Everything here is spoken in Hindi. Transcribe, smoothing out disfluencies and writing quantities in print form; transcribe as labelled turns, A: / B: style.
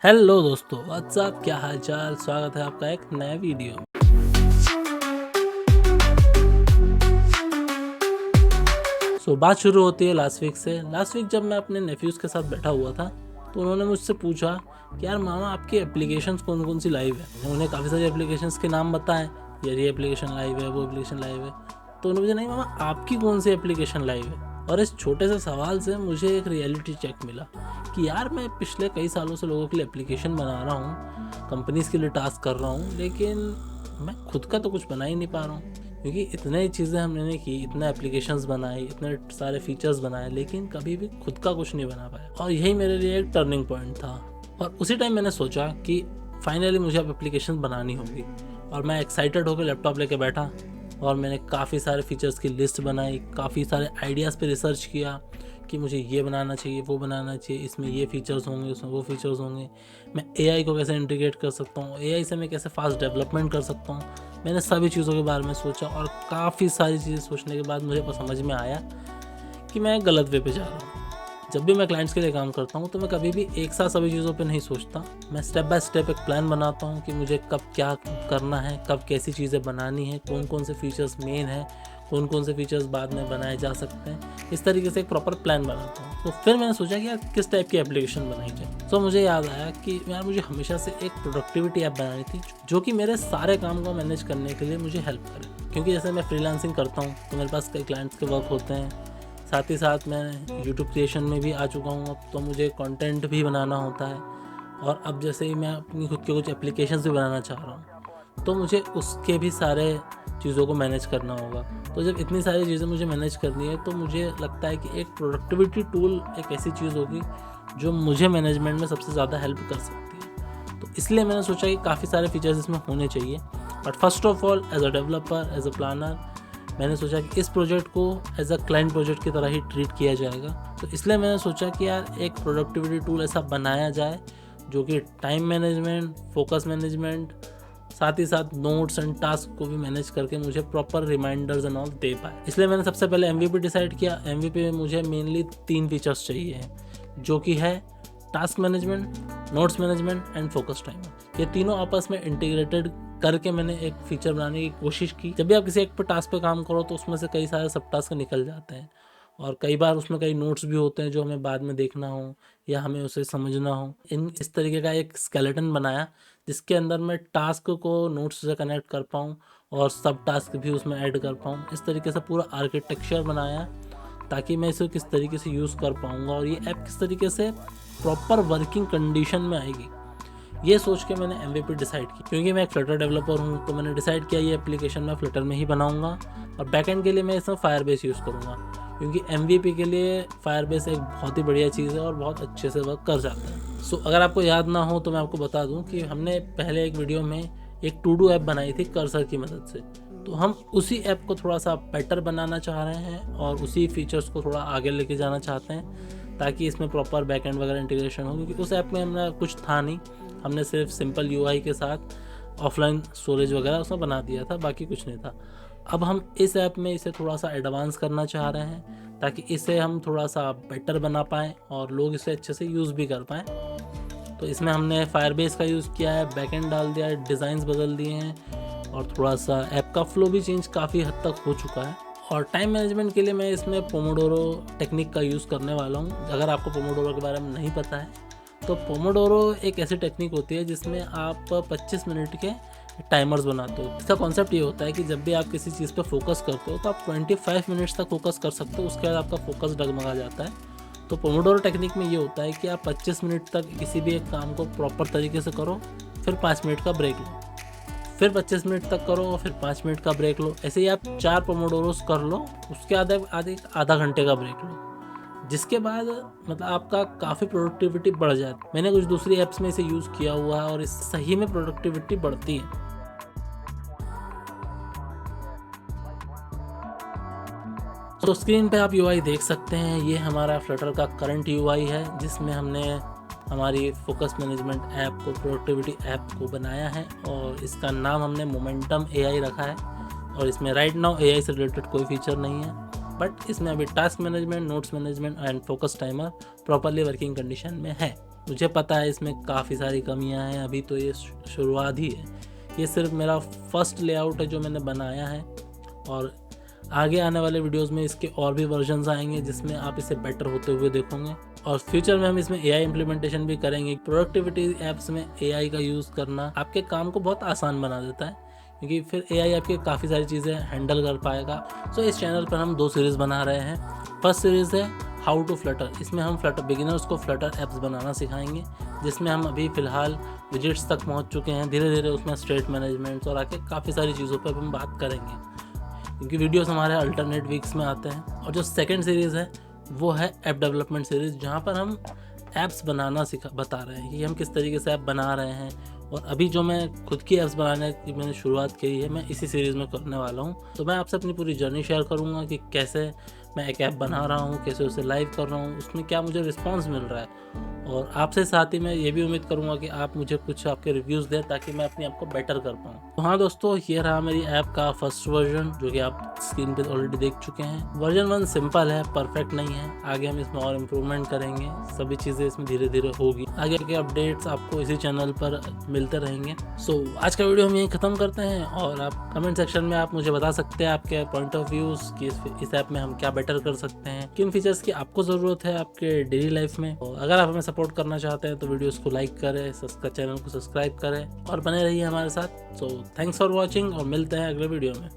A: हेलो दोस्तों, व्हाट्सअप, क्या हाल चाल। स्वागत है आपका एक नया वीडियो में। बात शुरू होती है लास्ट वीक से। लास्ट वीक जब मैं अपने नेफ्यूज़ के साथ बैठा हुआ था तो उन्होंने मुझसे पूछा कि यार मामा, आपकी एप्लीकेशंस कौन कौन सी लाइव है। मैंने उन्हें काफ़ी सारी एप्लीकेशंस के नाम बताए, यार ये एप्लीकेशन लाइव है, वो एप्लीकेशन लाइव है। तो उन्होंने मुझे, नहीं मामा, आपकी कौन सी एप्लीकेशन लाइव है। और इस छोटे से सवाल से मुझे एक रियलिटी चेक मिला कि यार मैं पिछले कई सालों से लोगों के लिए एप्लीकेशन बना रहा हूँ, कंपनीज़ के लिए टास्क कर रहा हूँ, लेकिन मैं खुद का तो कुछ बना ही नहीं पा रहा हूँ। क्योंकि इतने चीज़ें हमने की, इतने एप्लीकेशंस बनाए, इतने सारे फीचर्स बनाए, लेकिन कभी भी खुद का कुछ नहीं बना पाया। और यही मेरे लिए एक टर्निंग पॉइंट था। और उसी टाइम मैंने सोचा कि फाइनली मुझे अब एप्लीकेशन बनानी होगी। और मैं एक्साइटेड होकर लैपटॉप लेके बैठा और मैंने काफ़ी सारे फीचर्स की लिस्ट बनाई, काफ़ी सारे आइडियाज़ पे रिसर्च किया कि मुझे ये बनाना चाहिए, वो बनाना चाहिए, इसमें ये फीचर्स होंगे, उसमें वो फीचर्स होंगे, मैं एआई को कैसे इंटीग्रेट कर सकता हूँ, एआई से मैं कैसे फास्ट डेवलपमेंट कर सकता हूँ। मैंने सभी चीज़ों के बारे में सोचा और काफ़ी सारी चीज़ें सोचने के बाद मुझे समझ में आया कि मैं गलत वे पे जा रहा हूँ। जब भी मैं क्लाइंट्स के लिए काम करता हूँ तो मैं कभी भी एक साथ सभी चीज़ों पे नहीं सोचता। मैं स्टेप बाय स्टेप एक प्लान बनाता हूँ कि मुझे कब क्या करना है, कब कैसी चीज़ें बनानी है, कौन कौन से फीचर्स मेन है, कौन कौन से फीचर्स बाद में बनाए जा सकते हैं। इस तरीके से एक प्रॉपर प्लान बनाता हूँ। तो फिर मैंने सोचा कि यार किस टाइप की एप्लीकेशन बनाई जाए। तो मुझे याद आया कि यार मुझे हमेशा से एक प्रोडक्टिविटी ऐप बनानी थी जो कि मेरे सारे काम को मैनेज करने के लिए मुझे हेल्प करे। क्योंकि जैसे मैं फ्रीलांसिंग करता हूँ तो मेरे पास कई क्लाइंट्स के वर्क होते हैं, साथ ही साथ मैं यूट्यूब क्रिएशन में भी आ चुका हूँ। अब तो मुझे कंटेंट भी बनाना होता है और अब जैसे ही मैं अपनी खुद के कुछ एप्लीकेशंस भी बनाना चाह रहा हूँ तो मुझे उसके भी सारे चीज़ों को मैनेज करना होगा। तो जब इतनी सारी चीज़ें मुझे मैनेज करनी है तो मुझे लगता है कि एक प्रोडक्टिविटी टूल एक ऐसी चीज़ होगी जो मुझे मैनेजमेंट में सबसे ज़्यादा हेल्प कर सकती है। तो इसलिए मैंने सोचा कि काफ़ी सारे फीचर्स इसमें होने चाहिए। But first of all, as a developer, as a planner, मैंने सोचा कि इस प्रोजेक्ट को एज अ क्लाइंट प्रोजेक्ट की तरह ही ट्रीट किया जाएगा। तो इसलिए मैंने सोचा कि यार एक प्रोडक्टिविटी टूल ऐसा बनाया जाए जो कि टाइम मैनेजमेंट, फोकस मैनेजमेंट, साथ ही साथ नोट्स एंड टास्क को भी मैनेज करके मुझे प्रॉपर रिमाइंडर्स एंड ऑल दे पाए। इसलिए मैंने सबसे पहले एमवीपी डिसाइड किया। एमवीपी में मुझे मेनली 3 फीचर्स चाहिए हैं, जो कि है task management, notes management and focus timer. ये तीनों आपस में इंटीग्रेटेड करके मैंने एक फीचर बनाने की कोशिश की। जब भी आप किसी एक पर टास्क पे काम करो तो उसमें से कई सारे सब टास्क निकल जाते हैं और कई बार उसमें कई नोट्स भी होते हैं जो हमें बाद में देखना हो या हमें उसे समझना हो। इस तरीके का एक स्केलेटन बनाया जिसके अंदर मैं टास्क को नोट्स से कनेक्ट कर पाऊँ और सब टास्क भी उसमें ऐड कर पाऊँ। इस तरीके से पूरा आर्किटेक्चर बनाया ताकि मैं इसे किस तरीके से यूज़ कर पाऊँगा और ये ऐप किस तरीके से प्रॉपर वर्किंग कंडीशन में आएगी, ये सोच के मैंने MVP डिसाइड की। क्योंकि मैं एक फ्लटर डेवलपर हूँ तो मैंने डिसाइड किया ये एप्लीकेशन मैं फ्लटर में ही बनाऊंगा और बैकएंड के लिए मैं इसमें फायरबेस यूज़ करूँगा। क्योंकि MVP के लिए फायरबेस एक बहुत ही बढ़िया चीज़ है और बहुत अच्छे से वर्क कर जाता है। अगर आपको याद ना हो तो मैं आपको बता दूँ कि हमने पहले एक वीडियो में एक टू डू ऐप बनाई थी कर्सर की मदद से। तो हम उसी ऐप को थोड़ा सा बेटर बनाना चाह रहे हैं और उसी फीचर्स को थोड़ा आगे लेके जाना चाहते हैं ताकि इसमें प्रॉपर बैकएंड वगैरह इंटीग्रेशन हो। क्योंकि उस ऐप में हमने कुछ था नहीं, हमने सिर्फ सिंपल UI के साथ ऑफलाइन स्टोरेज वगैरह उसमें बना दिया था, बाकी कुछ नहीं था। अब हम इस ऐप में इसे थोड़ा सा एडवांस करना चाह रहे हैं ताकि इसे हम थोड़ा सा बेटर बना पाएँ और लोग इसे अच्छे से यूज़ भी कर पाएँ। तो इसमें हमने फायरबेस का यूज़ किया है, बैकएंड डाल दिया है, डिज़ाइंस बदल दिए हैं और थोड़ा सा ऐप का फ्लो भी चेंज काफ़ी हद तक हो चुका है। और टाइम मैनेजमेंट के लिए मैं इसमें पोमोडोरो टेक्निक का यूज़ करने वाला हूँ। अगर आपको पोमोडोरो के बारे में नहीं पता है तो पोमोडोरो एक ऐसी टेक्निक होती है जिसमें आप 25 मिनट के टाइमर्स बनाते हो। इसका कॉन्सेप्ट ये होता है कि जब भी आप किसी चीज़ पर फोकस करते हो तो आप 25 मिनट्स तक फोकस कर सकते हो, उसके बाद आपका फोकस डगमगा जाता है। तो पोमोडोरो टेक्निक में ये होता है कि आप 25 मिनट तक किसी भी एक काम को प्रॉपर तरीके से करो, फिर 5 मिनट का ब्रेक लो, फिर 25 मिनट तक करो, फिर 5 मिनट का ब्रेक लो। ऐसे ही आप 4 पोमोडोरोस कर लो, उसके आधा घंटे का ब्रेक लो, जिसके बाद मतलब आपका काफ़ी प्रोडक्टिविटी बढ़ जाती है। मैंने कुछ दूसरी ऐप्स में इसे यूज़ किया हुआ है और इस सही में प्रोडक्टिविटी बढ़ती है। तो स्क्रीन पे आप UI देख सकते हैं, ये हमारा फ्लटर का करंट UI है जिसमें हमने हमारी फोकस मैनेजमेंट ऐप को, प्रोडक्टिविटी ऐप को बनाया है और इसका नाम हमने मोमेंटम AI रखा है। और इसमें राइट नाउ AI से रिलेटेड कोई फीचर नहीं है, बट इसमें अभी task management, notes management and focus timer properly working condition में है। मुझे पता है इसमें काफ़ी सारी कमियां हैं, अभी तो ये शुरुआत ही है। ये सिर्फ मेरा फर्स्ट लेआउट है जो मैंने बनाया है, और आगे आने वाले वीडियोस में इसके और भी वर्जन्स आएंगे जिसमें आप इसे बेटर होते हुए देखोगे। और फ्यूचर में हम इसमें AI इम्प्लीमेंटेशन भी करेंगे। प्रोडक्टिविटी ऐप्स में AI का यूज़ करना आपके काम को बहुत आसान बना देता है, क्योंकि फिर AI आपके काफ़ी सारी चीज़ें हैंडल कर पाएगा। सो इस चैनल पर हम 2 सीरीज़ बना रहे हैं। फर्स्ट सीरीज़ है हाउ टू फ्लटर। इसमें हम फ्लटर बिगिनर्स को फ्लटर ऐप्स बनाना सिखाएंगे, जिसमें हम अभी फ़िलहाल विजिट्स तक पहुंच चुके हैं। धीरे धीरे उसमें स्टेट मैनेजमेंट्स और आके काफ़ी सारी चीज़ों पर हम बात करेंगे, क्योंकि वीडियोस हमारे अल्टरनेट वीक्स में आते हैं। और जो सेकंड सीरीज़ है वो है ऐप डेवलपमेंट सीरीज़, जहाँ पर हम ऐप्स बनाना बता रहे हैं कि हम किस तरीके से ऐप बना रहे हैं। और अभी जो मैं खुद की ऐप्स बनाने की मैंने शुरुआत की है, मैं इसी सीरीज़ में करने वाला हूँ। तो मैं आपसे अपनी पूरी जर्नी शेयर करूँगा कि कैसे मैं एक ऐप बना रहा हूँ, कैसे उसे लाइव कर रहा हूँ, उसमें क्या मुझे रिस्पांस मिल रहा है। और आपसे साथ ही मैं ये भी उम्मीद करूँगा कि आप मुझे कुछ आपके रिव्यूज़ दें, ताकि मैं अपनी ऐप को बेटर कर पाऊँ। तो हाँ दोस्तों, ये रहा मेरी ऐप का फर्स्ट वर्जन, जो कि आप स्क्रीन पे ऑलरेडी देख चुके हैं। वर्जन 1 सिंपल है, परफेक्ट नहीं है। आगे हम इसमें और इम्प्रूवमेंट करेंगे, सभी चीज़ें इसमें धीरे धीरे होगी। आगे के अपडेट्स आपको इसी चैनल पर मिलते रहेंगे। सो आज का वीडियो हम यहीं ख़त्म करते हैं, और आप कमेंट सेक्शन में आप मुझे बता सकते हैं आपके पॉइंट ऑफ व्यूज़ कि इस ऐप में हम क्या बेटर कर सकते हैं, किन फीचर्स की आपको ज़रूरत है आपके डेली लाइफ में। और अगर आप हमें सपोर्ट करना चाहते हैं तो वीडियोस को लाइक करें, चैनल को सब्सक्राइब करें और बने रहिए हमारे साथ। सो थैंक्स फॉर वॉचिंग, और मिलते हैं अगले वीडियो में।